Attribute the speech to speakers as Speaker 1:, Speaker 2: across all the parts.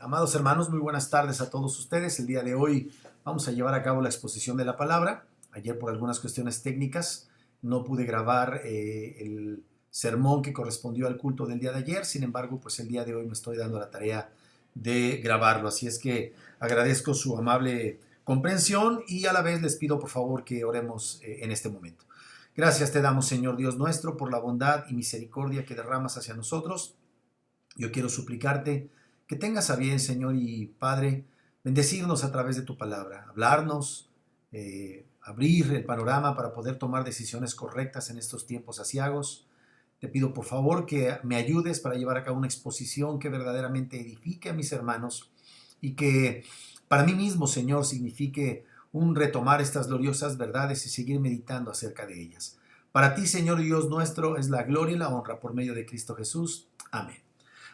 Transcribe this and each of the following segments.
Speaker 1: Amados hermanos, muy buenas tardes a todos ustedes. El día de hoy vamos a llevar a cabo la exposición de la palabra. Ayer por algunas cuestiones técnicas no pude grabar el sermón que correspondió al culto del día de ayer. Sin embargo, pues el día de hoy me estoy dando la tarea de grabarlo. Así es que agradezco su amable comprensión y a la vez les pido por favor que oremos en este momento. Gracias te damos, Señor Dios nuestro, por la bondad y misericordia que derramas hacia nosotros. Yo quiero suplicarte que tengas a bien, Señor y Padre, bendecirnos a través de tu palabra, hablarnos, abrir el panorama para poder tomar decisiones correctas en estos tiempos aciagos. Te pido por favor que me ayudes para llevar a cabo una exposición que verdaderamente edifique a mis hermanos y que para mí mismo, Señor, signifique un retomar estas gloriosas verdades y seguir meditando acerca de ellas. Para ti, Señor Dios nuestro, es la gloria y la honra por medio de Cristo Jesús. Amén.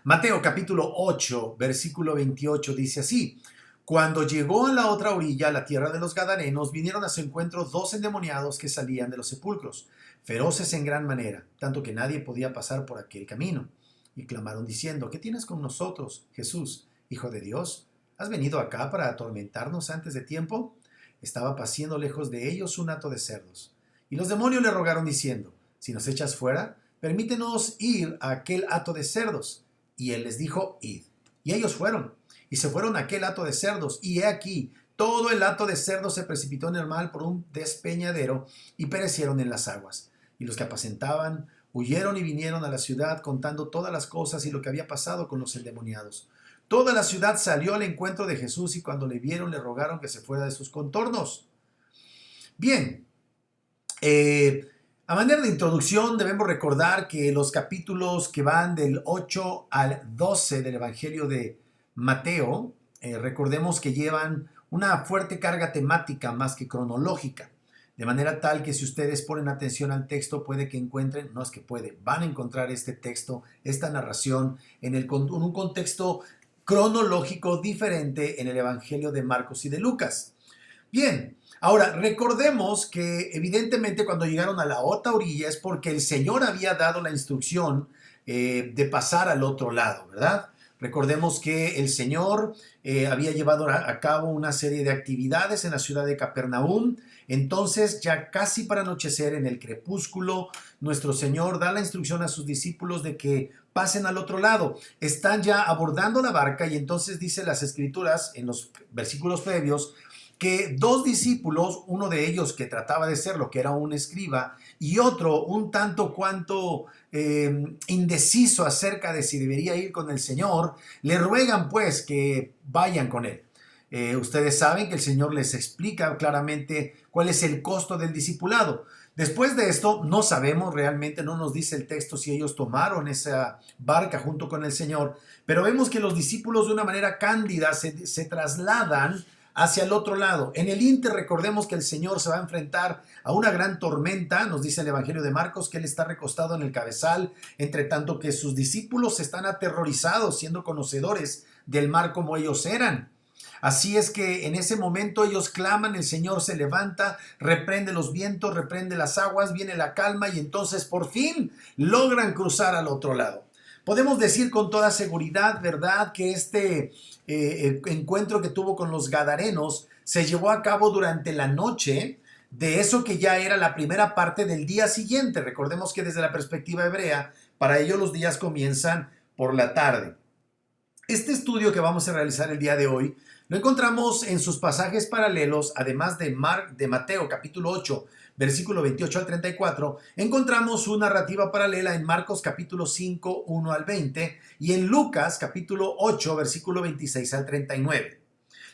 Speaker 1: Mateo capítulo 8, versículo 28 dice así: Cuando llegó a la otra orilla, la tierra de los Gadarenos, vinieron a su encuentro dos endemoniados que salían de los sepulcros, feroces en gran manera, tanto que nadie podía pasar por aquel camino. Y clamaron diciendo: ¿Qué tienes con nosotros, Jesús, Hijo de Dios? ¿Has venido acá para atormentarnos antes de tiempo? Estaba paciendo lejos de ellos un hato de cerdos. Y los demonios le rogaron diciendo: Si nos echas fuera, permítenos ir a aquel hato de cerdos. Y él les dijo: Id. Y ellos fueron, y se fueron a aquel hato de cerdos, y he aquí, todo el hato de cerdos se precipitó en el mar por un despeñadero, y perecieron en las aguas. Y los que apacentaban huyeron y vinieron a la ciudad, contando todas las cosas y lo que había pasado con los endemoniados. Toda la ciudad salió al encuentro de Jesús, y cuando le vieron, le rogaron que se fuera de sus contornos. Bien, a manera de introducción debemos recordar que los capítulos que van del 8 al 12 del Evangelio de Mateo, recordemos que llevan una fuerte carga temática más que cronológica, de manera tal que si ustedes ponen atención al texto puede que encuentren, no es que puede, van a encontrar este texto, esta narración en un contexto cronológico diferente en el Evangelio de Marcos y de Lucas. Bien, ahora recordemos que evidentemente cuando llegaron a la otra orilla es porque el Señor había dado la instrucción de pasar al otro lado, ¿verdad? Recordemos que el Señor había llevado a cabo una serie de actividades en la ciudad de Capernaum. Entonces, ya casi para anochecer, en el crepúsculo, nuestro Señor da la instrucción a sus discípulos de que pasen al otro lado. Están ya abordando la barca y entonces dice las Escrituras en los versículos previos que dos discípulos, uno de ellos que trataba de ser lo que era un escriba y otro un tanto cuanto indeciso acerca de si debería ir con el Señor, le ruegan pues que vayan con él. Ustedes saben que el Señor les explica claramente cuál es el costo del discipulado. Después de esto, no sabemos realmente, no nos dice el texto si ellos tomaron esa barca junto con el Señor, pero vemos que los discípulos de una manera cándida se trasladan hacia el otro lado. En el inter recordemos que el Señor se va a enfrentar a una gran tormenta, nos dice el Evangelio de Marcos que Él está recostado en el cabezal, entre tanto que sus discípulos están aterrorizados, siendo conocedores del mar como ellos eran. Así es que en ese momento ellos claman, el Señor se levanta, reprende los vientos, reprende las aguas, viene la calma y entonces por fin logran cruzar al otro lado. Podemos decir con toda seguridad, ¿verdad?, que este encuentro que tuvo con los Gadarenos se llevó a cabo durante la noche de eso que ya era la primera parte del día siguiente. Recordemos que desde la perspectiva hebrea, para ellos los días comienzan por la tarde. Este estudio que vamos a realizar el día de hoy lo encontramos en sus pasajes paralelos, además de Mateo capítulo 8, versículo 28 al 34, encontramos una narrativa paralela en Marcos capítulo 5, 1 al 20 y en Lucas capítulo 8, versículo 26 al 39.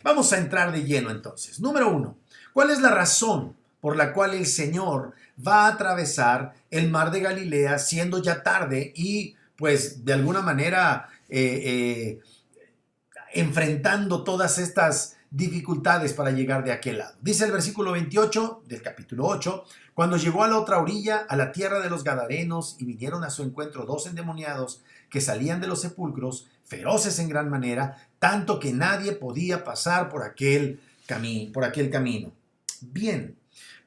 Speaker 1: Vamos a entrar de lleno entonces. Número 1. ¿Cuál es la razón por la cual el Señor va a atravesar el mar de Galilea siendo ya tarde y pues de alguna manera enfrentando todas estas dificultades para llegar de aquel lado? Dice el versículo 28 del capítulo 8, cuando llegó a la otra orilla, a la tierra de los Gadarenos, y vinieron a su encuentro dos endemoniados que salían de los sepulcros, feroces en gran manera, tanto que nadie podía pasar por aquel camino. Bien,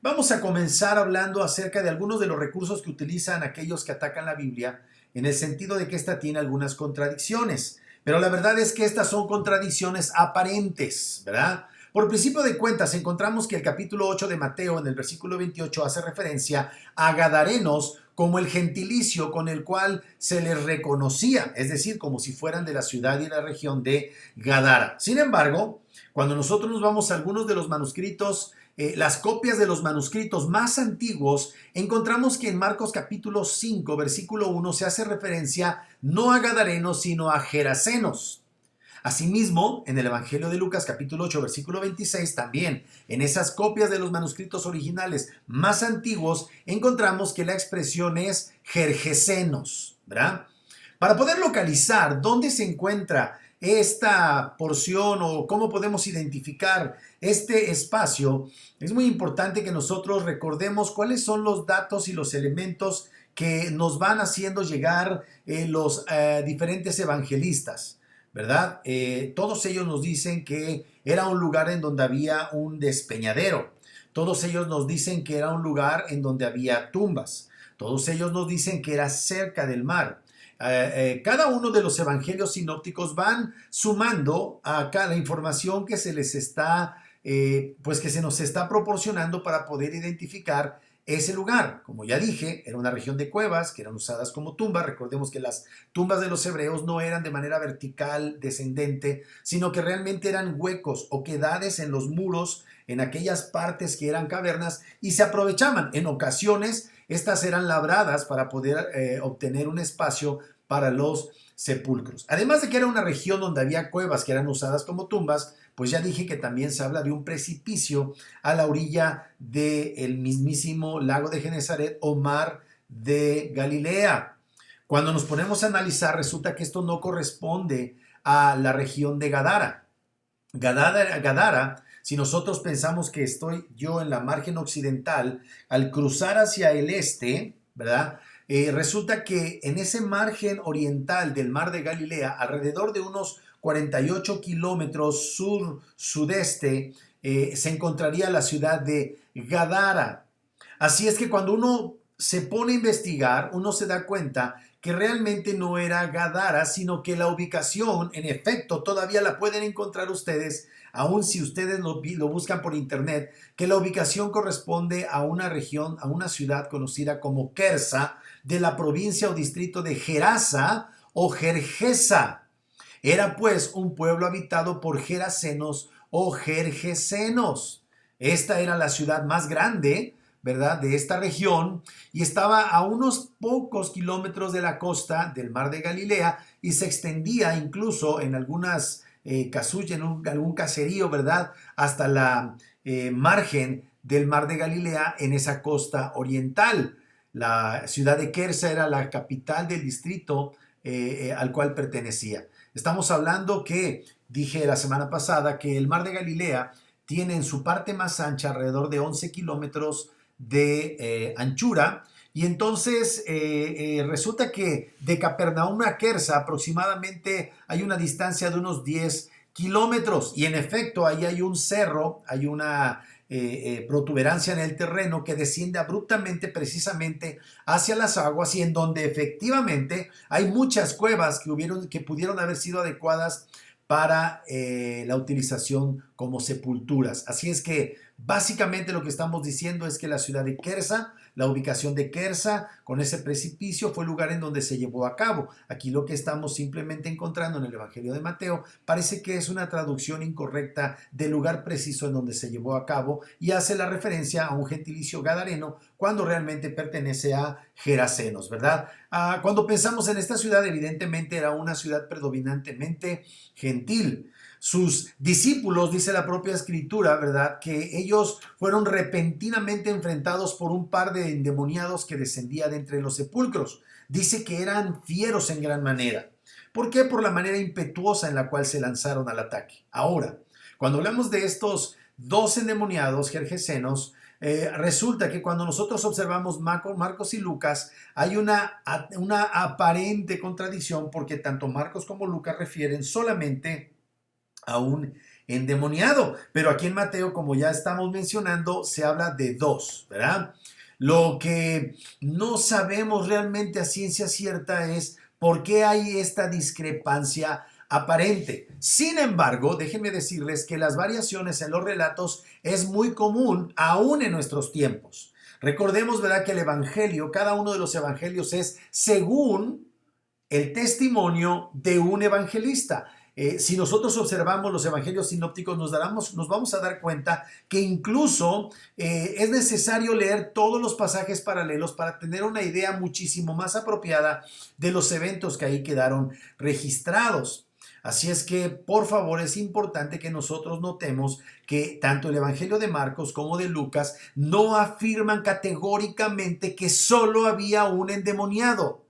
Speaker 1: vamos a comenzar hablando acerca de algunos de los recursos que utilizan aquellos que atacan la Biblia, en el sentido de que ésta tiene algunas contradicciones. Pero la verdad es que estas son contradicciones aparentes, ¿verdad? Por principio de cuentas, encontramos que el capítulo 8 de Mateo, en el versículo 28, hace referencia a gadarenos como el gentilicio con el cual se les reconocía, es decir, como si fueran de la ciudad y la región de Gadara. Sin embargo, cuando nosotros nos vamos a algunos de los manuscritos, las copias de los manuscritos más antiguos, encontramos que en Marcos capítulo 5, versículo 1, se hace referencia no a gadarenos, sino a gerasenos. Asimismo, en el Evangelio de Lucas capítulo 8, versículo 26, también en esas copias de los manuscritos originales más antiguos, encontramos que la expresión es gergesenos, ¿verdad? Para poder localizar dónde se encuentra esta porción o cómo podemos identificar este espacio, es muy importante que nosotros recordemos cuáles son los datos y los elementos que nos van haciendo llegar los diferentes evangelistas. ¿Verdad? Todos ellos nos dicen que era un lugar en donde había un despeñadero. Todos ellos nos dicen que era un lugar en donde había tumbas. Todos ellos nos dicen que era cerca del mar. Cada uno de los evangelios sinópticos van sumando acá la información que se les está, pues que se nos está proporcionando para poder identificar ese lugar. Como ya dije, era una región de cuevas que eran usadas como tumbas. Recordemos que las tumbas de los hebreos no eran de manera vertical, descendente, sino que realmente eran huecos o quedades en los muros, en aquellas partes que eran cavernas, y se aprovechaban. En ocasiones, estas eran labradas para poder obtener un espacio para los sepulcros. Además de que era una región donde había cuevas que eran usadas como tumbas, pues ya dije que también se habla de un precipicio a la orilla del mismísimo lago de Genesaret o mar de Galilea. Cuando nos ponemos a analizar, resulta que esto no corresponde a la región de Gadara. Gadara, si nosotros pensamos que estoy yo en la margen occidental, al cruzar hacia el este, ¿verdad? Resulta que en ese margen oriental del mar de Galilea, alrededor de unos 48 kilómetros sur-sudeste, se encontraría la ciudad de Gadara. Así es que cuando uno se pone a investigar, uno se da cuenta que realmente no era Gadara, sino que la ubicación, en efecto, todavía la pueden encontrar ustedes, aun si ustedes lo buscan por internet, que la ubicación corresponde a una región, a una ciudad conocida como Kersa, de la provincia o distrito de Gerasa o Gergesa. Era pues un pueblo habitado por gerasenos o gergesenos. Esta era la ciudad más grande, ¿verdad?, de esta región, y estaba a unos pocos kilómetros de la costa del mar de Galilea y se extendía incluso en algunas casullas, en algún caserío, ¿verdad?, hasta la margen del mar de Galilea en esa costa oriental. La ciudad de Kersa era la capital del distrito al cual pertenecía. Estamos hablando que, dije la semana pasada, que el mar de Galilea tiene en su parte más ancha alrededor de 11 kilómetros de anchura, y entonces resulta que de Capernaum a Kersa aproximadamente hay una distancia de unos 10 kilómetros, y en efecto ahí hay un cerro, hay una protuberancia en el terreno que desciende abruptamente precisamente hacia las aguas, y en donde efectivamente hay muchas cuevas que pudieron haber sido adecuadas para la utilización como sepulturas. Así es que básicamente lo que estamos diciendo es que la ciudad de Kersa, la ubicación de Kersa con ese precipicio, fue el lugar en donde se llevó a cabo. Aquí lo que estamos simplemente encontrando en el Evangelio de Mateo parece que es una traducción incorrecta del lugar preciso en donde se llevó a cabo, y hace la referencia a un gentilicio gadareno cuando realmente pertenece a gerasenos, ¿verdad? Cuando pensamos en esta ciudad, evidentemente era una ciudad predominantemente gentil. Sus discípulos, dice la propia escritura, ¿verdad?, que ellos fueron repentinamente enfrentados por un par de endemoniados que descendía de entre los sepulcros. Dice que eran fieros en gran manera. ¿Por qué? Por la manera impetuosa en la cual se lanzaron al ataque. Ahora, cuando hablamos de estos dos endemoniados gergesenos, resulta que cuando nosotros observamos Marcos y Lucas, hay una aparente contradicción, porque tanto Marcos como Lucas refieren solamente a un endemoniado, pero aquí en Mateo, como ya estamos mencionando, se habla de dos, ¿verdad? Lo que no sabemos realmente a ciencia cierta es por qué hay esta discrepancia aparente. Sin embargo, déjenme decirles que las variaciones en los relatos es muy común aún en nuestros tiempos. Recordemos, ¿verdad?, que el evangelio, cada uno de los evangelios es según el testimonio de un evangelista. Si nosotros observamos los evangelios sinópticos, nos vamos a dar cuenta que incluso es necesario leer todos los pasajes paralelos para tener una idea muchísimo más apropiada de los eventos que ahí quedaron registrados. Así es que, por favor, es importante que nosotros notemos que tanto el Evangelio de Marcos como de Lucas no afirman categóricamente que solo había un endemoniado.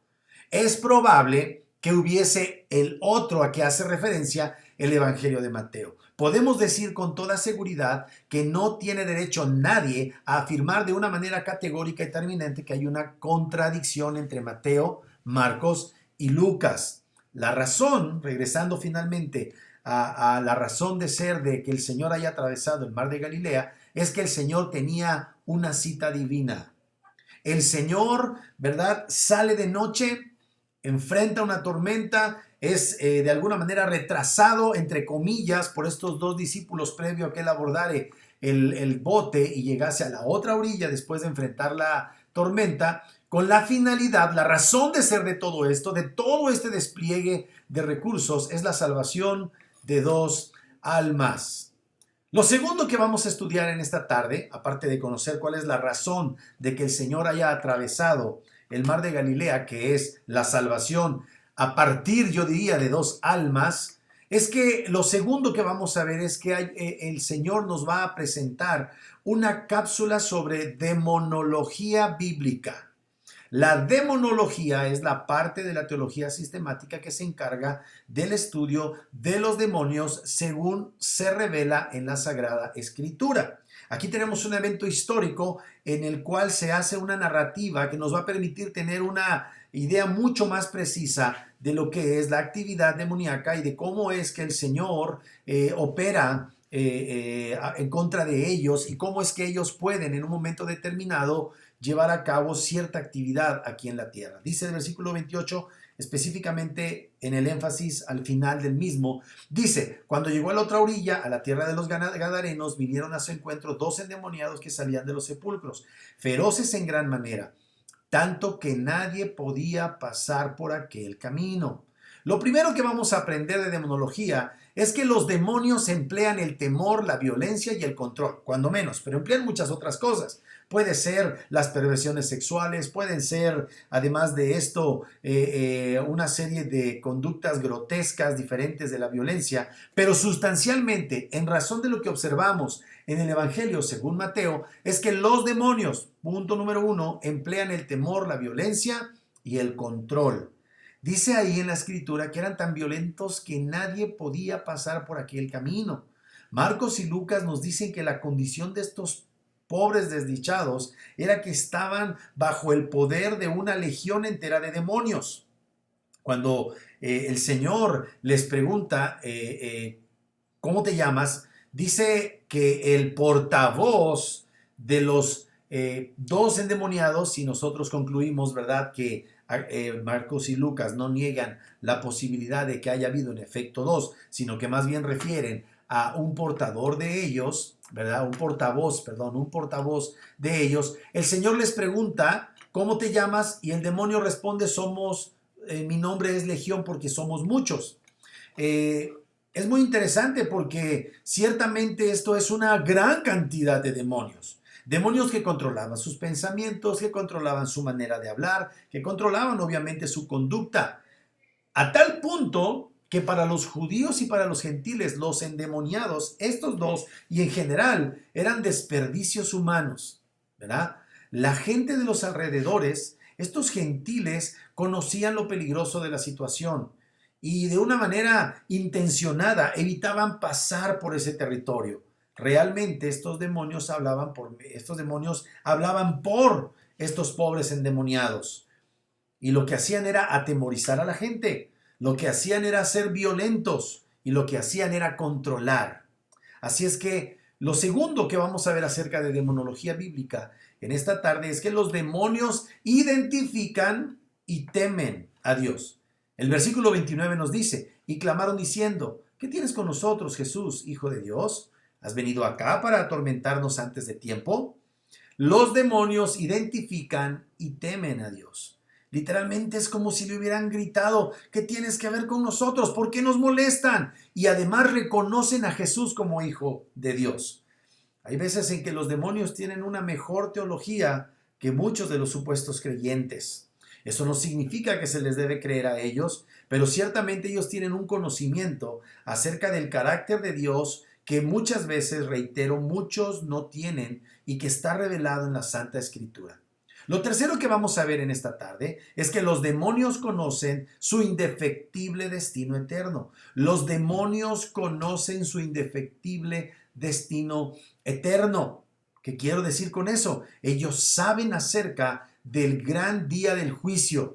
Speaker 1: Es probable que hubiese el otro a que hace referencia el Evangelio de Mateo. Podemos decir con toda seguridad que no tiene derecho nadie a afirmar de una manera categórica y terminante que hay una contradicción entre Mateo, Marcos y Lucas. La razón, regresando finalmente a la razón de ser de que el Señor haya atravesado el mar de Galilea, es que el Señor tenía una cita divina. El Señor, ¿verdad?, sale de noche, enfrenta una tormenta, es de alguna manera retrasado, entre comillas, por estos dos discípulos previo a que él abordare el bote y llegase a la otra orilla después de enfrentar la tormenta, con la finalidad, la razón de ser de todo esto, de todo este despliegue de recursos, es la salvación de dos almas. Lo segundo que vamos a estudiar en esta tarde, aparte de conocer cuál es la razón de que el Señor haya atravesado el mar de Galilea, que es la salvación a partir, yo diría, de dos almas, es que lo segundo que vamos a ver es que el Señor nos va a presentar una cápsula sobre demonología bíblica. La demonología es la parte de la teología sistemática que se encarga del estudio de los demonios según se revela en la Sagrada Escritura. Aquí tenemos un evento histórico en el cual se hace una narrativa que nos va a permitir tener una idea mucho más precisa de lo que es la actividad demoníaca y de cómo es que el Señor opera en contra de ellos y cómo es que ellos pueden en un momento determinado llevar a cabo cierta actividad aquí en la tierra. Dice el versículo 28, específicamente en el énfasis al final del mismo, dice: cuando llegó a la otra orilla, a la tierra de los Gadarenos, vinieron a su encuentro dos endemoniados que salían de los sepulcros, feroces en gran manera, tanto que nadie podía pasar por aquel camino. Lo primero que vamos a aprender de demonología es que los demonios emplean el temor, la violencia y el control, cuando menos, pero emplean muchas otras cosas. Puede ser las perversiones sexuales, pueden ser, además de esto, una serie de conductas grotescas diferentes de la violencia, pero sustancialmente, en razón de lo que observamos en el Evangelio según Mateo, es que los demonios, punto número uno, emplean el temor, la violencia y el control. Dice ahí en la Escritura que eran tan violentos que nadie podía pasar por aquel camino. Marcos y Lucas nos dicen que la condición de estos pobres desdichados era que estaban bajo el poder de una legión entera de demonios. Cuando el Señor les pregunta, ¿cómo te llamas?, dice que el portavoz de los dos endemoniados, si nosotros concluimos, ¿verdad?, que Marcos y Lucas no niegan la posibilidad de que haya habido en efecto dos, sino que más bien refieren a un portador de ellos, ¿verdad? Un portavoz de ellos. El Señor les pregunta, ¿cómo te llamas? Y el demonio responde, mi nombre es Legión porque somos muchos. Es muy interesante porque ciertamente esto es una gran cantidad de demonios. Demonios que controlaban sus pensamientos, que controlaban su manera de hablar, que controlaban obviamente su conducta. A tal punto que para los judíos y para los gentiles, los endemoniados, estos dos y en general, eran desperdicios humanos, ¿verdad? La gente de los alrededores, estos gentiles, conocían lo peligroso de la situación y de una manera intencionada evitaban pasar por ese territorio. Realmente estos demonios hablaban por estos pobres endemoniados y lo que hacían era atemorizar a la gente. Lo que hacían era ser violentos y lo que hacían era controlar. Así es que lo segundo que vamos a ver acerca de demonología bíblica en esta tarde es que los demonios identifican y temen a Dios. El versículo 29 nos dice, y clamaron diciendo, ¿qué tienes con nosotros, Jesús, Hijo de Dios? ¿Has venido acá para atormentarnos antes de tiempo? Los demonios identifican y temen a Dios. Literalmente es como si le hubieran gritado, ¿qué tienes que ver con nosotros? ¿Por qué nos molestan? Y además reconocen a Jesús como Hijo de Dios. Hay veces en que los demonios tienen una mejor teología que muchos de los supuestos creyentes. Eso no significa que se les debe creer a ellos, pero ciertamente ellos tienen un conocimiento acerca del carácter de Dios que muchas veces, reitero, muchos no tienen y que está revelado en la Santa Escritura. Lo tercero que vamos a ver en esta tarde es que los demonios conocen su indefectible destino eterno. Los demonios conocen su indefectible destino eterno. ¿Qué quiero decir con eso? Ellos saben acerca del gran día del juicio.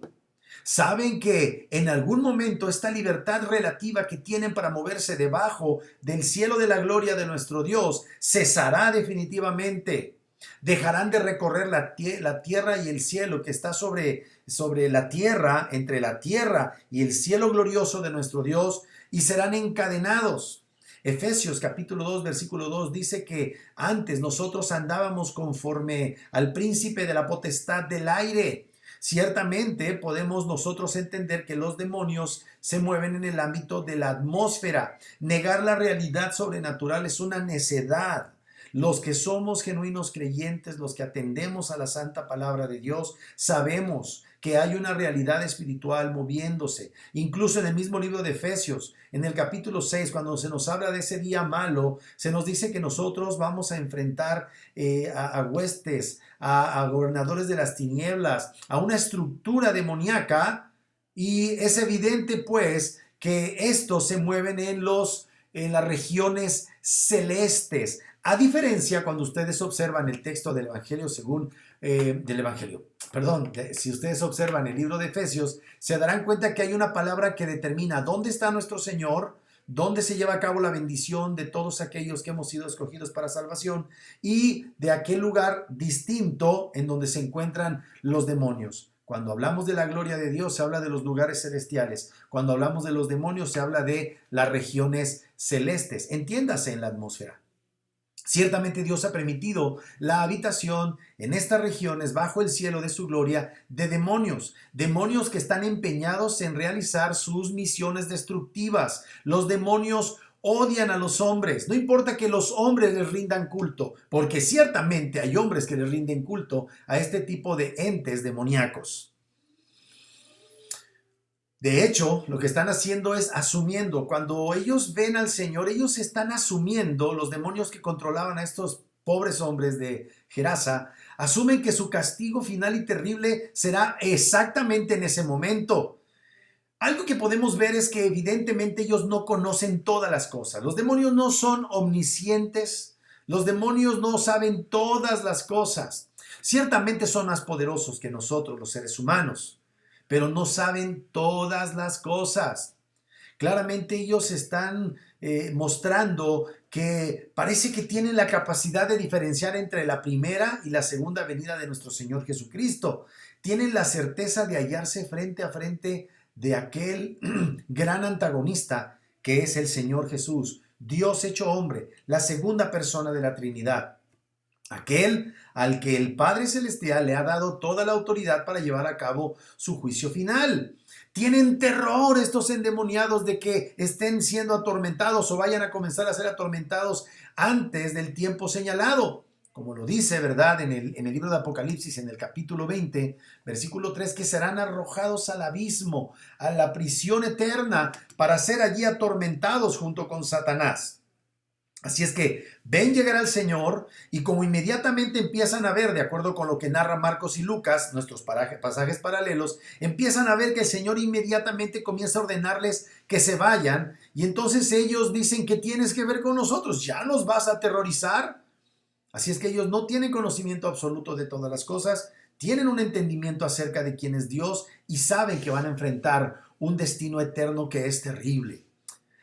Speaker 1: Saben que en algún momento esta libertad relativa que tienen para moverse debajo del cielo de la gloria de nuestro Dios cesará definitivamente. Dejarán de recorrer la tierra y el cielo que está sobre la tierra, entre la tierra y el cielo glorioso de nuestro Dios, y serán encadenados. Efesios capítulo 2 versículo 2 dice que antes nosotros andábamos conforme al príncipe de la potestad del aire. Ciertamente podemos nosotros entender que los demonios se mueven en el ámbito de la atmósfera. Negar la realidad sobrenatural es una necedad. Los que somos genuinos creyentes, los que atendemos a la santa palabra de Dios, sabemos que hay una realidad espiritual moviéndose. Incluso en el mismo libro de Efesios, en el capítulo 6, cuando se nos habla de ese día malo, se nos dice que nosotros vamos a enfrentar a huestes, a gobernadores de las tinieblas, a una estructura demoníaca, y es evidente pues que estos se mueven en las regiones celestes. A diferencia, cuando ustedes observan el texto del Evangelio si ustedes observan el libro de Efesios, se darán cuenta que hay una palabra que determina dónde está nuestro Señor, dónde se lleva a cabo la bendición de todos aquellos que hemos sido escogidos para salvación, y de aquel lugar distinto en donde se encuentran los demonios. Cuando hablamos de la gloria de Dios, se habla de los lugares celestiales. Cuando hablamos de los demonios, se habla de las regiones celestes. Entiéndase, en la atmósfera. Ciertamente Dios ha permitido la habitación en estas regiones bajo el cielo de su gloria de demonios, demonios que están empeñados en realizar sus misiones destructivas. Los demonios odian a los hombres, no importa que los hombres les rindan culto, porque ciertamente hay hombres que les rinden culto a este tipo de entes demoníacos. De hecho, lo que están haciendo es asumiendo, cuando ellos ven al Señor, ellos están asumiendo, los demonios que controlaban a estos pobres hombres de Gerasa, asumen que su castigo final y terrible será exactamente en ese momento. Algo que podemos ver es que evidentemente ellos no conocen todas las cosas. Los demonios no son omniscientes, los demonios no saben todas las cosas. Ciertamente son más poderosos que nosotros, los seres humanos, pero no saben todas las cosas. Claramente ellos están mostrando que parece que tienen la capacidad de diferenciar entre la primera y la segunda venida de nuestro Señor Jesucristo. Tienen la certeza de hallarse frente a frente de aquel gran antagonista que es el Señor Jesús, Dios hecho hombre, la segunda persona de la Trinidad. Aquel al que el Padre Celestial le ha dado toda la autoridad para llevar a cabo su juicio final. Tienen terror estos endemoniados de que estén siendo atormentados o vayan a comenzar a ser atormentados antes del tiempo señalado. Como lo dice, ¿verdad? En el libro de Apocalipsis, en el capítulo 20, versículo 3, que serán arrojados al abismo, a la prisión eterna, para ser allí atormentados junto con Satanás. Así es que ven llegar al Señor y como inmediatamente empiezan a ver, de acuerdo con lo que narra Marcos y Lucas, nuestros pasajes paralelos, empiezan a ver que el Señor inmediatamente comienza a ordenarles que se vayan y entonces ellos dicen, ¿qué tienes que ver con nosotros? ¿Ya nos vas a aterrorizar? Así es que ellos no tienen conocimiento absoluto de todas las cosas, tienen un entendimiento acerca de quién es Dios y saben que van a enfrentar un destino eterno que es terrible.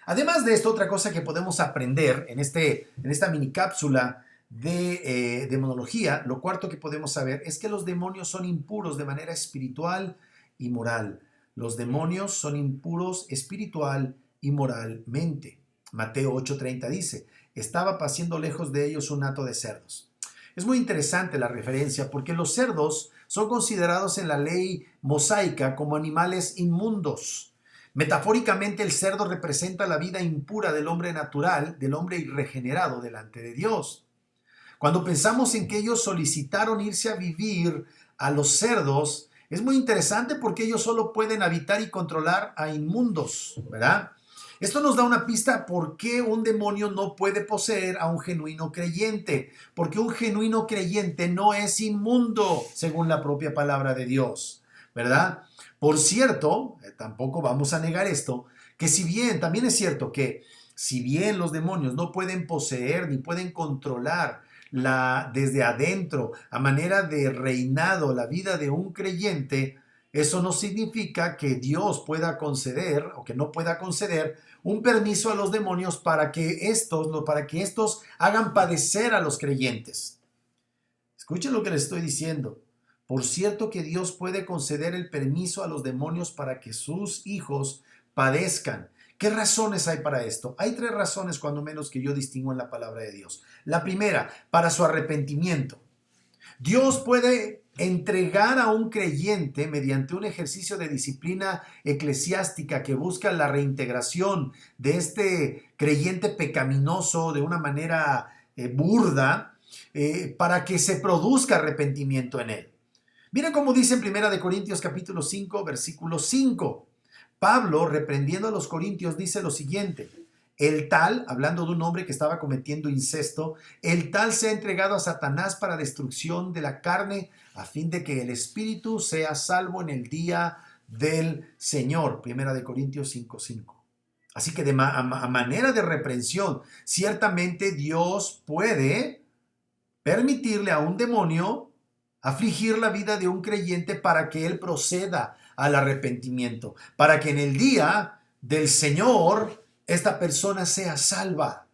Speaker 1: Además de esto, otra cosa que podemos aprender en esta mini cápsula de demonología, lo cuarto que podemos saber es que los demonios son impuros de manera espiritual y moral. Los demonios son impuros espiritual y moralmente. Mateo 8:30 dice, estaba paciendo lejos de ellos un hato de cerdos. Es muy interesante la referencia porque los cerdos son considerados en la ley mosaica como animales inmundos. Metafóricamente, el cerdo representa la vida impura del hombre natural, del hombre irregenerado delante de Dios. Cuando pensamos en que ellos solicitaron irse a vivir a los cerdos, es muy interesante porque ellos solo pueden habitar y controlar a inmundos, ¿verdad? Esto nos da una pista por qué un demonio no puede poseer a un genuino creyente, porque un genuino creyente no es inmundo, según la propia palabra de Dios, ¿verdad? Por cierto, tampoco vamos a negar esto, que si bien, también es cierto que si bien los demonios no pueden poseer ni pueden controlar desde adentro, a manera de reinado, la vida de un creyente, eso no significa que Dios pueda conceder o que no pueda conceder un permiso a los demonios para que estos hagan padecer a los creyentes. Escuchen lo que les estoy diciendo. Por cierto que Dios puede conceder el permiso a los demonios para que sus hijos padezcan. ¿Qué razones hay para esto? Hay tres razones, cuando menos, que yo distingo en la palabra de Dios. La primera, para su arrepentimiento. Dios puede entregar a un creyente mediante un ejercicio de disciplina eclesiástica que busca la reintegración de este creyente pecaminoso de una manera burda, para que se produzca arrepentimiento en él. Miren cómo dice en 1 Corintios capítulo 5, versículo 5. Pablo, reprendiendo a los corintios, dice lo siguiente: el tal, hablando de un hombre que estaba cometiendo incesto, el tal se ha entregado a Satanás para destrucción de la carne, a fin de que el espíritu sea salvo en el día del Señor. 1 Corintios 5:5. Así que a manera de reprensión, ciertamente Dios puede permitirle a un demonio afligir la vida de un creyente para que él proceda al arrepentimiento, para que en el día del Señor esta persona sea salva.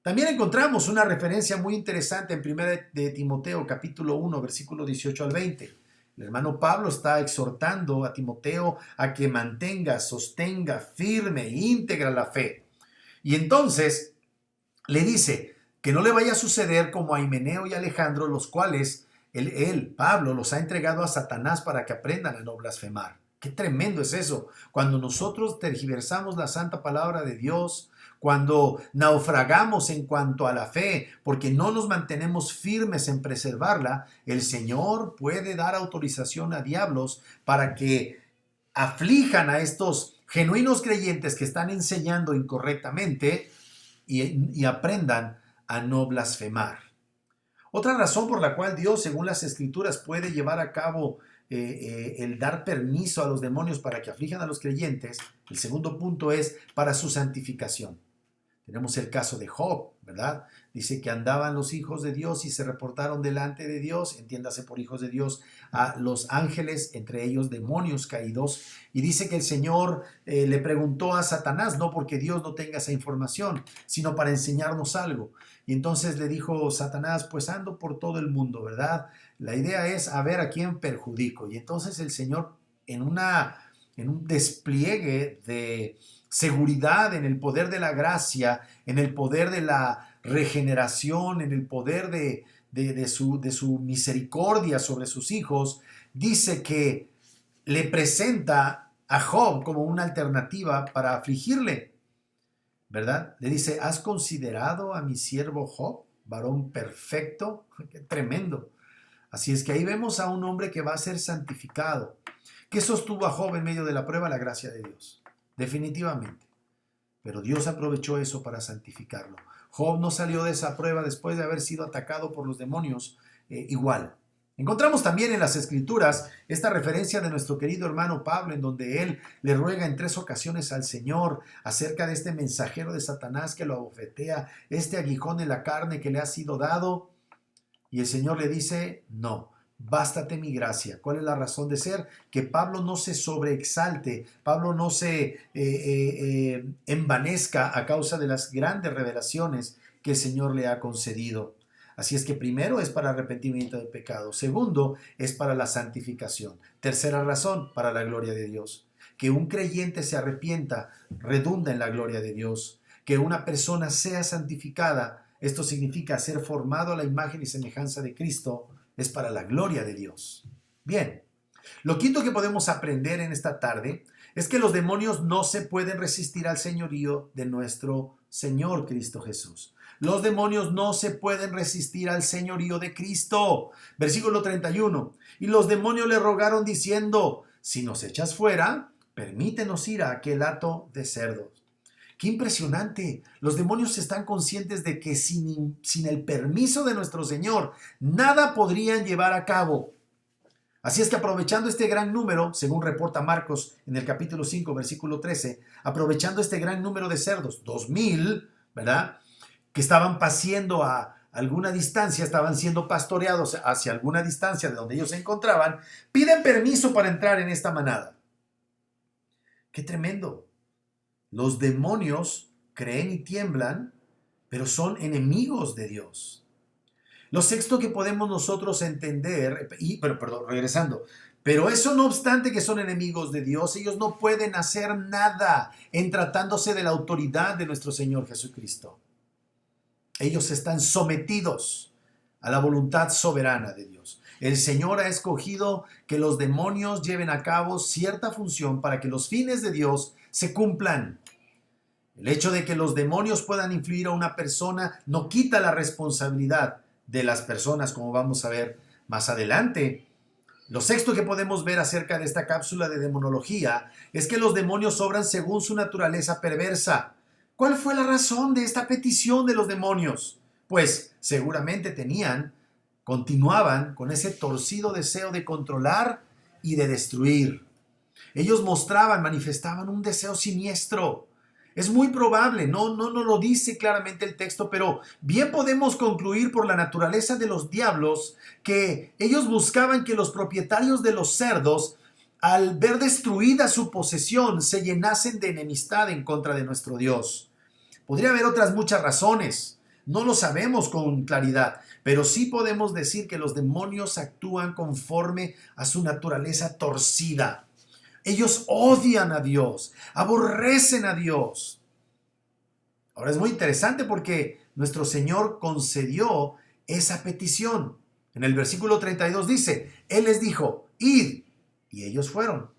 Speaker 1: También encontramos una referencia muy interesante en 1 de Timoteo capítulo 1 versículo 18 al 20. El hermano Pablo está exhortando a Timoteo a que mantenga, sostenga firme, íntegra la fe. Y entonces le dice que no le vaya a suceder como a Himeneo y Alejandro, los cuales Pablo, los ha entregado a Satanás para que aprendan a no blasfemar. Qué tremendo es eso. Cuando nosotros tergiversamos la santa palabra de Dios, cuando naufragamos en cuanto a la fe, porque no nos mantenemos firmes en preservarla, el Señor puede dar autorización a diablos para que aflijan a estos genuinos creyentes que están enseñando incorrectamente y aprendan a no blasfemar. Otra razón por la cual Dios, según las Escrituras, puede llevar a cabo el dar permiso a los demonios para que aflijan a los creyentes, el segundo punto es para su santificación. Tenemos el caso de Job, ¿verdad? Dice que andaban los hijos de Dios y se reportaron delante de Dios, entiéndase por hijos de Dios a los ángeles, entre ellos demonios caídos, y dice que el Señor le preguntó a Satanás, no porque Dios no tenga esa información, sino para enseñarnos algo. Y entonces le dijo Satanás, pues ando por todo el mundo, ¿verdad? La idea es a ver a quién perjudico. Y entonces el Señor, en un despliegue de seguridad en el poder de la gracia, en el poder de la regeneración, en el poder de su misericordia sobre sus hijos, dice que le presenta a Job como una alternativa para afligirle, ¿verdad? Le dice, ¿has considerado a mi siervo Job, varón perfecto? ¡Qué tremendo! Así es que ahí vemos a un hombre que va a ser santificado. ¿Qué sostuvo a Job en medio de la prueba? La gracia de Dios. Definitivamente. Pero Dios aprovechó eso para santificarlo. Job no salió de esa prueba después de haber sido atacado por los demonios igual. Encontramos también en las Escrituras esta referencia de nuestro querido hermano Pablo, en donde él le ruega en 3 ocasiones al Señor acerca de este mensajero de Satanás que lo abofetea, este aguijón en la carne que le ha sido dado. Y el Señor le dice, no, bástate mi gracia. ¿Cuál es la razón de ser? Que Pablo no se sobreexalte, Pablo no se envanezca a causa de las grandes revelaciones que el Señor le ha concedido. Así es que primero es para arrepentimiento de pecado, segundo es para la santificación, tercera razón, para la gloria de Dios. que un creyente se arrepienta redunda en la gloria de Dios. Que una persona sea santificada, esto significa ser formado a la imagen y semejanza de Cristo, es para la gloria de Dios. Bien, lo quinto que podemos aprender en esta tarde es que los demonios no se pueden resistir al señorío de nuestro Señor Cristo Jesús. Los demonios no se pueden resistir al señorío de Cristo. Versículo 31. Y los demonios le rogaron diciendo, si nos echas fuera, permítenos ir a aquel hato de cerdos. ¡Qué impresionante! Los demonios están conscientes de que sin el permiso de nuestro Señor, nada podrían llevar a cabo. Así es que aprovechando este gran número, según reporta Marcos en el capítulo 5, versículo 13, aprovechando este gran número de cerdos, 2000, ¿verdad?, que estaban paciendo a alguna distancia, estaban siendo pastoreados hacia alguna distancia de donde ellos se encontraban, piden permiso para entrar en esta manada. ¡Qué tremendo! Los demonios creen y tiemblan, pero son enemigos de Dios. Lo sexto que podemos nosotros entender, regresando, pero eso no obstante que son enemigos de Dios, ellos no pueden hacer nada en tratándose de la autoridad de nuestro Señor Jesucristo. Ellos están sometidos a la voluntad soberana de Dios. El Señor ha escogido que los demonios lleven a cabo cierta función para que los fines de Dios se cumplan. El hecho de que los demonios puedan influir a una persona no quita la responsabilidad de las personas, como vamos a ver más adelante. Lo sexto que podemos ver acerca de esta cápsula de demonología es que los demonios obran según su naturaleza perversa. ¿Cuál fue la razón de esta petición de los demonios? Pues seguramente continuaban con ese torcido deseo de controlar y de destruir. Ellos manifestaban un deseo siniestro. Es muy probable, no lo dice claramente el texto, pero bien podemos concluir por la naturaleza de los diablos que ellos buscaban que los propietarios de los cerdos, al ver destruida su posesión, se llenasen de enemistad en contra de nuestro Dios. Podría haber otras muchas razones, no lo sabemos con claridad, pero sí podemos decir que los demonios actúan conforme a su naturaleza torcida. Ellos odian a Dios, aborrecen a Dios. Ahora es muy interesante porque nuestro Señor concedió esa petición. En el versículo 32 dice, Él les dijo, id, y ellos fueron.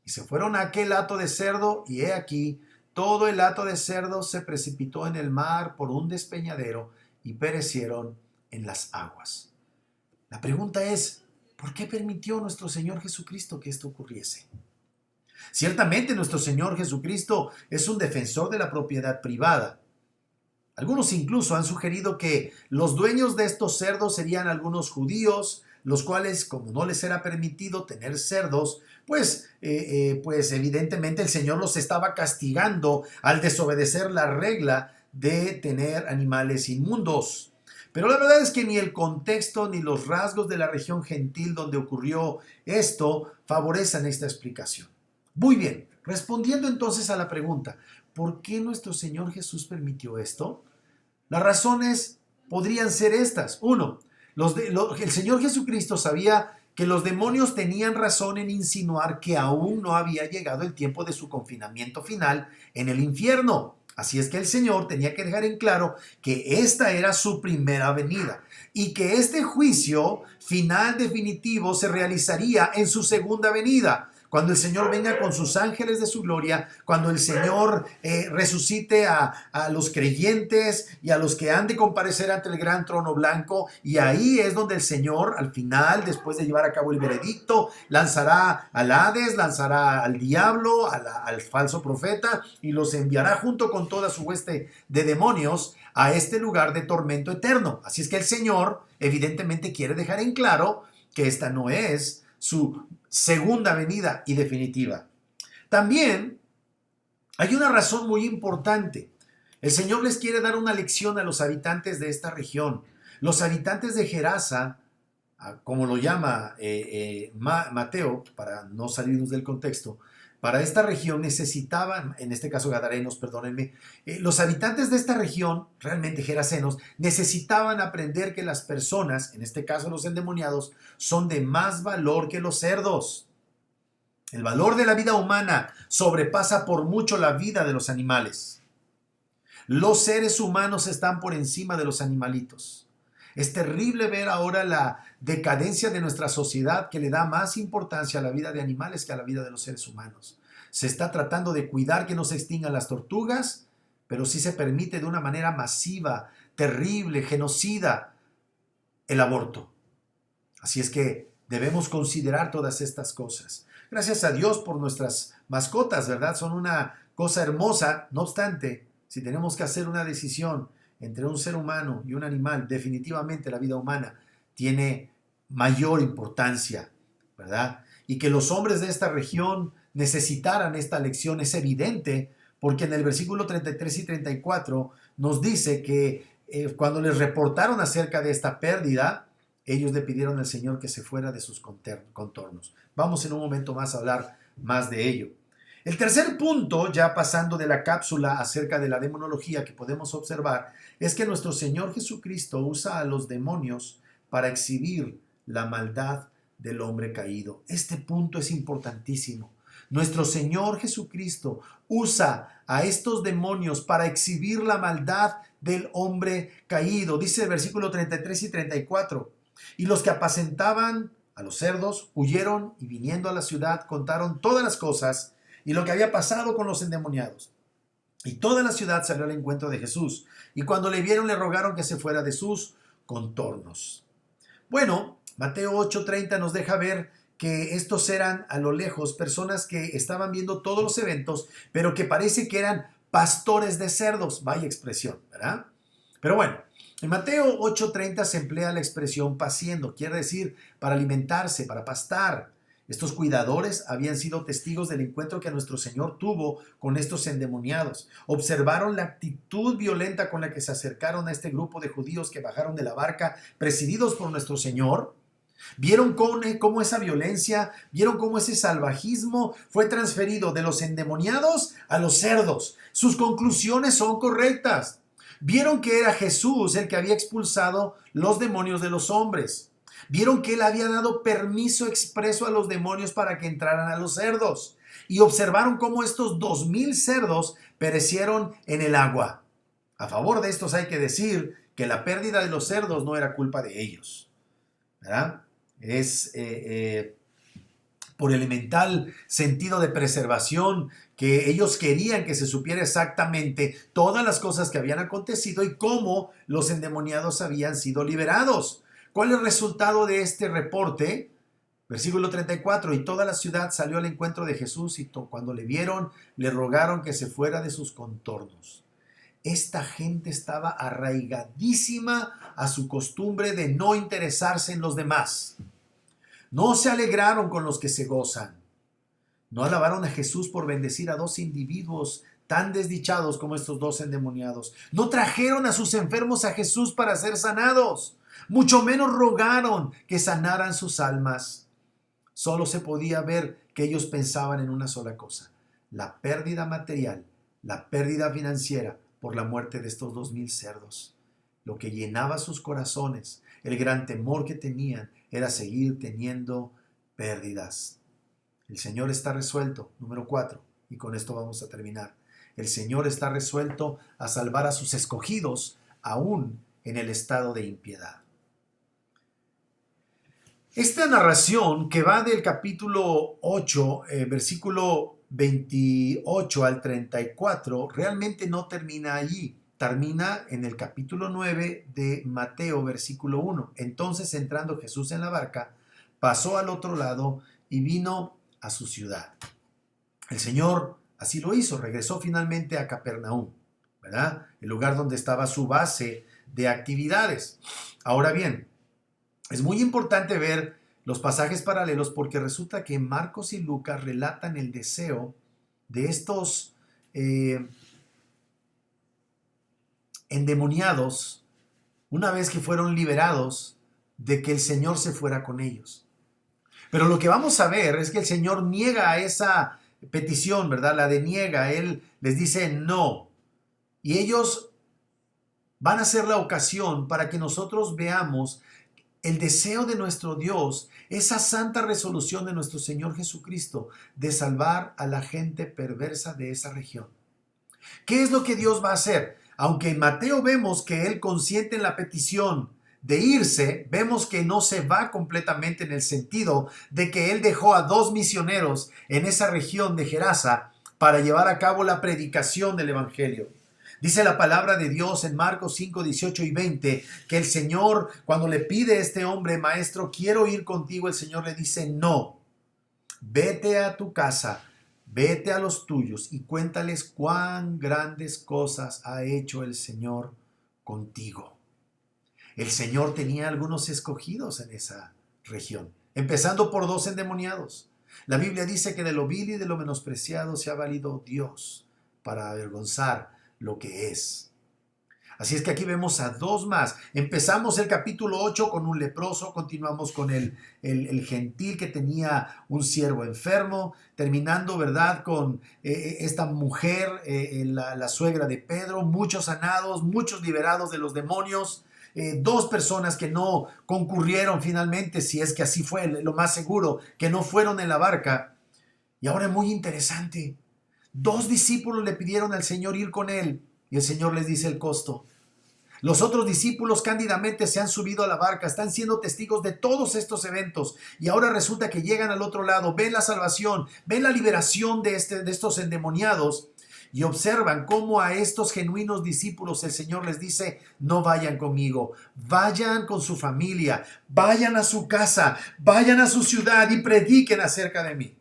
Speaker 1: Y se fueron a aquel hato de cerdo, y he aquí, todo el hato de cerdo se precipitó en el mar por un despeñadero y perecieron en las aguas. La pregunta es, ¿por qué permitió nuestro Señor Jesucristo que esto ocurriese? Ciertamente nuestro Señor Jesucristo es un defensor de la propiedad privada. Algunos incluso han sugerido que los dueños de estos cerdos serían algunos judíos, los cuales, como no les era permitido tener cerdos, pues evidentemente el Señor los estaba castigando al desobedecer la regla de tener animales inmundos. Pero la verdad es que ni el contexto ni los rasgos de la región gentil donde ocurrió esto favorecen esta explicación. Muy bien, respondiendo entonces a la pregunta, ¿por qué nuestro Señor Jesús permitió esto? Las razones podrían ser estas. Uno, el Señor Jesucristo sabía que los demonios tenían razón en insinuar que aún no había llegado el tiempo de su confinamiento final en el infierno. Así es que el Señor tenía que dejar en claro que esta era su primera venida y que este juicio final definitivo se realizaría en su segunda venida. Cuando el Señor venga con sus ángeles de su gloria, cuando el Señor resucite a los creyentes y a los que han de comparecer ante el gran trono blanco, y ahí es donde el Señor, al final, después de llevar a cabo el veredicto, lanzará al Hades, lanzará al diablo, al falso profeta, y los enviará junto con toda su hueste de demonios a este lugar de tormento eterno. Así es que el Señor, evidentemente, quiere dejar en claro que esta no es su segunda venida y definitiva. También hay una razón muy importante. El Señor les quiere dar una lección a los habitantes de esta región. Los habitantes de Gerasa, como lo llama Mateo, para no salirnos del contexto, para esta región necesitaban, en este caso gadarenos, perdónenme, los habitantes de esta región, realmente gerasenos, necesitaban aprender que las personas, en este caso los endemoniados, son de más valor que los cerdos. El valor de la vida humana sobrepasa por mucho la vida de los animales. Los seres humanos están por encima de los animalitos. Es terrible ver ahora la decadencia de nuestra sociedad que le da más importancia a la vida de animales que a la vida de los seres humanos. Se está tratando de cuidar que no se extingan las tortugas, pero sí se permite de una manera masiva, terrible, genocida, el aborto. Así es que debemos considerar todas estas cosas. Gracias a Dios por nuestras mascotas, ¿verdad? Son una cosa hermosa. No obstante, si tenemos que hacer una decisión entre un ser humano y un animal, definitivamente la vida humana tiene mayor importancia, ¿verdad? Y que los hombres de esta región necesitaran esta lección es evidente, porque en el versículo 33 y 34 nos dice que cuando les reportaron acerca de esta pérdida, ellos le pidieron al Señor que se fuera de sus contornos. Vamos en un momento más a hablar más de ello. El tercer punto, ya pasando de la cápsula acerca de la demonología que podemos observar, es que nuestro Señor Jesucristo usa a los demonios para exhibir la maldad del hombre caído. Este punto es importantísimo. Nuestro Señor Jesucristo usa a estos demonios para exhibir la maldad del hombre caído. Dice el versículo 33 y 34. Y los que apacentaban a los cerdos huyeron y viniendo a la ciudad contaron todas las cosas y lo que había pasado con los endemoniados. Y toda la ciudad salió al encuentro de Jesús. Y cuando le vieron le rogaron que se fuera de sus contornos. Bueno, Mateo 8:30 nos deja ver que estos eran a lo lejos personas que estaban viendo todos los eventos, pero que parece que eran pastores de cerdos. Vaya expresión, ¿verdad? Pero bueno, en Mateo 8:30 se emplea la expresión paciendo, quiere decir para alimentarse, para pastar. Estos cuidadores habían sido testigos del encuentro que nuestro Señor tuvo con estos endemoniados. Observaron la actitud violenta con la que se acercaron a este grupo de judíos que bajaron de la barca, presididos por nuestro Señor. Vieron cómo esa violencia, vieron cómo ese salvajismo fue transferido de los endemoniados a los cerdos. Sus conclusiones son correctas. Vieron que era Jesús el que había expulsado los demonios de los hombres. Vieron que él había dado permiso expreso a los demonios para que entraran a los cerdos. Y observaron cómo estos 2000 cerdos perecieron en el agua. A favor de estos hay que decir que la pérdida de los cerdos no era culpa de ellos, ¿verdad? Es por elemental sentido de preservación que ellos querían que se supiera exactamente todas las cosas que habían acontecido y cómo los endemoniados habían sido liberados. ¿Cuál es el resultado de este reporte? Versículo 34, y toda la ciudad salió al encuentro de Jesús y cuando le vieron, le rogaron que se fuera de sus contornos. Esta gente estaba arraigadísima a su costumbre de no interesarse en los demás. No se alegraron con los que se gozan. No alabaron a Jesús por bendecir a dos individuos tan desdichados como estos dos endemoniados. No trajeron a sus enfermos a Jesús para ser sanados. Mucho menos rogaron que sanaran sus almas. Solo se podía ver que ellos pensaban en una sola cosa: la pérdida material, la pérdida financiera por la muerte de estos 2000 cerdos. Lo que llenaba sus corazones, el gran temor que tenían, era seguir teniendo pérdidas. El Señor está resuelto, número 4, y con esto vamos a terminar. El Señor está resuelto a salvar a sus escogidos, aún en el estado de impiedad. Esta narración que va del capítulo 8, versículo 28 al 34, realmente no termina allí. Termina en el capítulo 9 de Mateo, versículo 1. Entonces, entrando Jesús en la barca, pasó al otro lado y vino a su ciudad. El Señor así lo hizo, regresó finalmente a Capernaum, ¿verdad? El lugar donde estaba su base de actividades. Ahora bien, es muy importante ver los pasajes paralelos porque resulta que Marcos y Lucas relatan el deseo de estos endemoniados, una vez que fueron liberados, de que el Señor se fuera con ellos. Pero lo que vamos a ver es que el Señor niega a esa petición, ¿verdad? La deniega. Él les dice no. Y ellos van a ser la ocasión para que nosotros veamos el deseo de nuestro Dios, esa santa resolución de nuestro Señor Jesucristo de salvar a la gente perversa de esa región. ¿Qué es lo que Dios va a hacer? Aunque en Mateo vemos que Él consiente en la petición de irse, vemos que no se va completamente en el sentido de que Él dejó a 2 misioneros en esa región de Gerasa para llevar a cabo la predicación del Evangelio. Dice la palabra de Dios en Marcos 5, 18 y 20 que el Señor, cuando le pide a este hombre, maestro, quiero ir contigo, el Señor le dice, no, vete a tu casa, vete a los tuyos y cuéntales cuán grandes cosas ha hecho el Señor contigo. El Señor tenía algunos escogidos en esa región, empezando por 2 endemoniados. La Biblia dice que de lo vil y de lo menospreciado se ha valido Dios para avergonzar lo que es. Así es que aquí vemos a 2 más. Empezamos el capítulo 8 con un leproso, continuamos con el gentil que tenía un siervo enfermo, terminando, ¿verdad?, con esta mujer, la suegra de Pedro, muchos sanados, muchos liberados de los demonios, 2 personas que no concurrieron finalmente, si es que así fue, lo más seguro, que no fueron en la barca. Y ahora es muy interesante. 2 discípulos le pidieron al Señor ir con él y el Señor les dice el costo. Los otros discípulos cándidamente se han subido a la barca, están siendo testigos de todos estos eventos y ahora resulta que llegan al otro lado, ven la salvación, ven la liberación de estos endemoniados y observan cómo a estos genuinos discípulos el Señor les dice, no vayan conmigo, vayan con su familia, vayan a su casa, vayan a su ciudad y prediquen acerca de mí.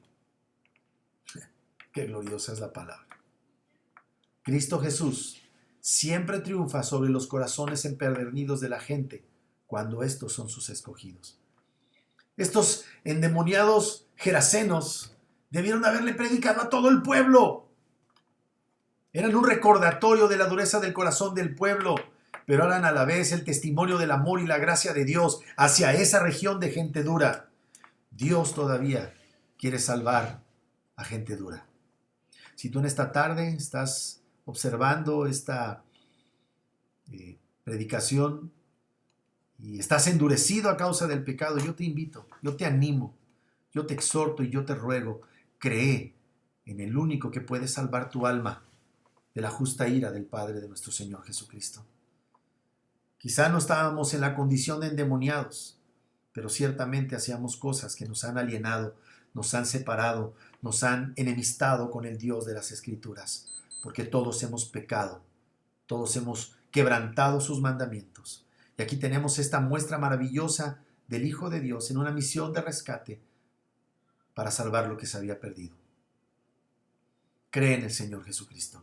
Speaker 1: Qué gloriosa es la palabra. Cristo Jesús siempre triunfa sobre los corazones empedernidos de la gente cuando estos son sus escogidos. Estos endemoniados gerasenos debieron haberle predicado a todo el pueblo. Eran un recordatorio de la dureza del corazón del pueblo, pero eran a la vez el testimonio del amor y la gracia de Dios hacia esa región de gente dura. Dios todavía quiere salvar a gente dura. Si tú en esta tarde estás observando esta predicación y estás endurecido a causa del pecado, yo te invito, yo te animo, yo te exhorto y yo te ruego, cree en el único que puede salvar tu alma de la justa ira del Padre de nuestro Señor Jesucristo. Quizá no estábamos en la condición de endemoniados, pero ciertamente hacíamos cosas que nos han alienado, nos han separado, nos han enemistado con el Dios de las Escrituras, porque todos hemos pecado, todos hemos quebrantado sus mandamientos. Y aquí tenemos esta muestra maravillosa del Hijo de Dios en una misión de rescate para salvar lo que se había perdido. Cree en el Señor Jesucristo.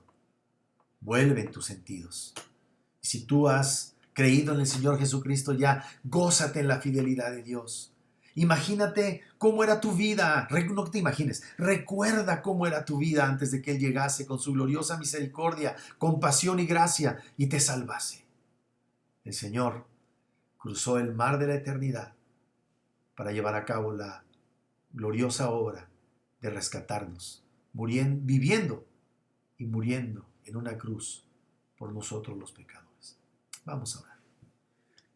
Speaker 1: Vuelve en tus sentidos. Y si tú has creído en el Señor Jesucristo, ya gózate en la fidelidad de Dios. Imagínate cómo era tu vida, no te imagines, recuerda cómo era tu vida antes de que Él llegase con su gloriosa misericordia, compasión y gracia y te salvase. El Señor cruzó el mar de la eternidad para llevar a cabo la gloriosa obra de rescatarnos, viviendo y muriendo en una cruz por nosotros los pecadores. Vamos a orar.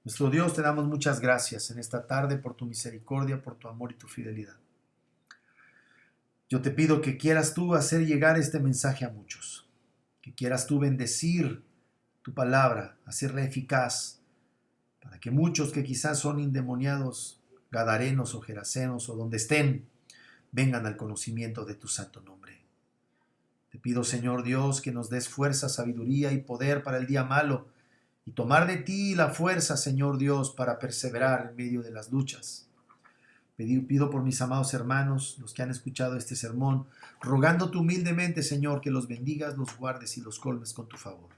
Speaker 1: Nuestro Dios, te damos muchas gracias en esta tarde por tu misericordia, por tu amor y tu fidelidad. Yo te pido que quieras tú hacer llegar este mensaje a muchos, que quieras tú bendecir tu palabra, hacerla eficaz, para que muchos que quizás son endemoniados, gadarenos o gerasenos o donde estén, vengan al conocimiento de tu santo nombre. Te pido, Señor Dios, que nos des fuerza, sabiduría y poder para el día malo, y tomar de ti la fuerza, Señor Dios, para perseverar en medio de las luchas. Pido por mis amados hermanos, los que han escuchado este sermón, rogándote humildemente, Señor, que los bendigas, los guardes y los colmes con tu favor.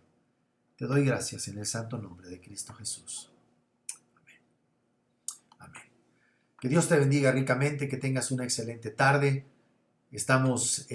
Speaker 1: Te doy gracias en el santo nombre de Cristo Jesús. Amén. Amén. Que Dios te bendiga ricamente, que tengas una excelente tarde. Estamos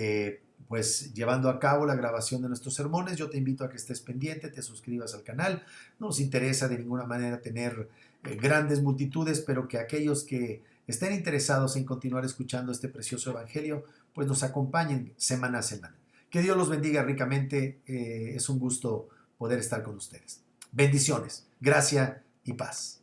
Speaker 1: llevando a cabo la grabación de nuestros sermones. Yo te invito a que estés pendiente, te suscribas al canal. No nos interesa de ninguna manera tener grandes multitudes, pero que aquellos que estén interesados en continuar escuchando este precioso evangelio, pues nos acompañen semana a semana. Que Dios los bendiga ricamente. Es un gusto poder estar con ustedes. Bendiciones, gracia y paz.